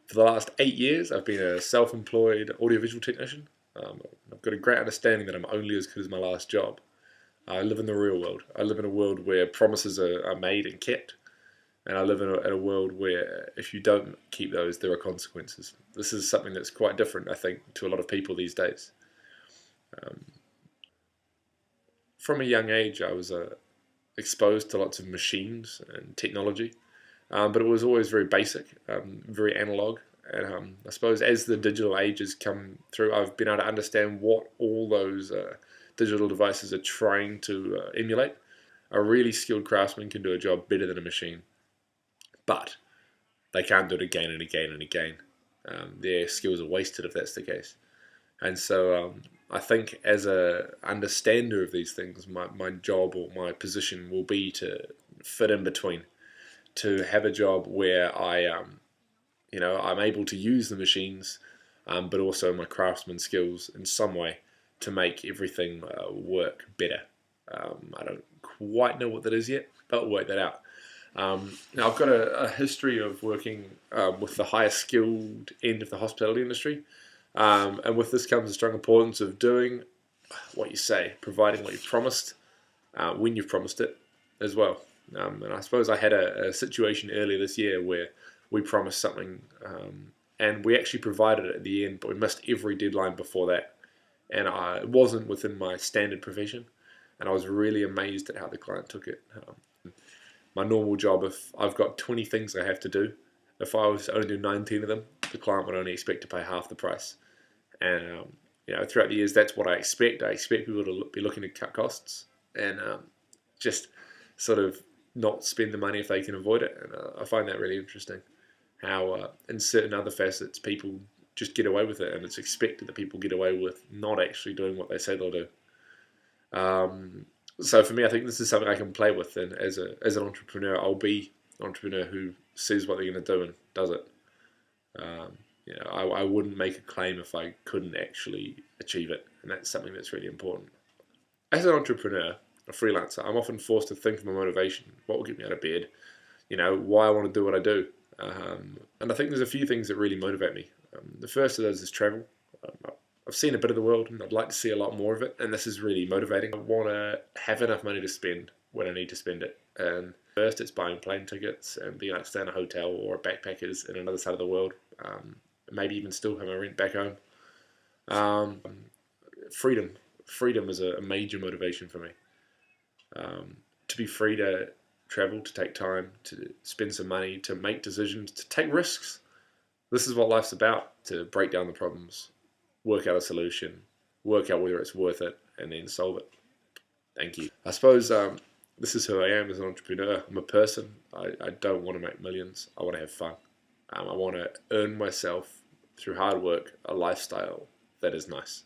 For the last 8 years, I've been a self-employed audiovisual technician. I've got a great understanding that I'm only as good as my last job. I live in the real world. I live in a world where promises are made and kept, and I live in a world where if you don't keep those, there are consequences. This is something that's quite different, I think, to a lot of people these days. Um, from a young age, I was exposed to lots of machines and technology, but it was always very basic, very analog. And I suppose as the digital age has come through, I've been able to understand what all those digital devices are trying to emulate. A really skilled craftsman can do a job better than a machine, but they can't do it again and again and again. Their skills are wasted if that's the case. And so I think as a understander of these things, my job or my position will be to fit in between, to have a job where I'm able to use the machines, but also my craftsman skills in some way to make everything work better. I don't quite know what that is yet, but we'll work that out. Now I've got a history of working with the higher skilled end of the hospitality industry, and with this comes the strong importance of doing what you say, providing what you promised when you've promised it as well. And I suppose I had a situation earlier this year where we promised something and we actually provided it at the end, but we missed every deadline before that. And it wasn't within my standard profession, and I was really amazed at how the client took it. My normal job, if I've got 20 things I have to do, if I was to only do 19 of them, the client would only expect to pay half the price. And throughout the years, that's what I expect. I expect people to be looking to cut costs and just sort of not spend the money if they can avoid it. And I find that really interesting. How in certain other facets, people just get away with it, and it's expected that people get away with not actually doing what they say they'll do. So for me, I think this is something I can play with, and as an entrepreneur, I'll be an entrepreneur who says what they're going to do and does it. I wouldn't make a claim if I couldn't actually achieve it, and that's something that's really important. As an entrepreneur, a freelancer, I'm often forced to think of my motivation, what will get me out of bed, why I want to do what I do. And I think there's a few things that really motivate me. The first of those is travel. I've seen a bit of the world, and I'd like to see a lot more of it, and this is really motivating. I want to have enough money to spend when I need to spend it. And first, it's buying plane tickets and being able to stay in a hotel or a backpackers in another side of the world. Maybe even still have my rent back home. Freedom. Freedom is a major motivation for me. To be free to travel, to take time, to spend some money, to make decisions, to take risks. This is what life's about, to break down the problems, work out a solution, work out whether it's worth it, and then solve it. Thank you. I suppose this is who I am as an entrepreneur. I'm a person. I don't want to make millions. I want to have fun. I want to earn myself through hard work a lifestyle that is nice.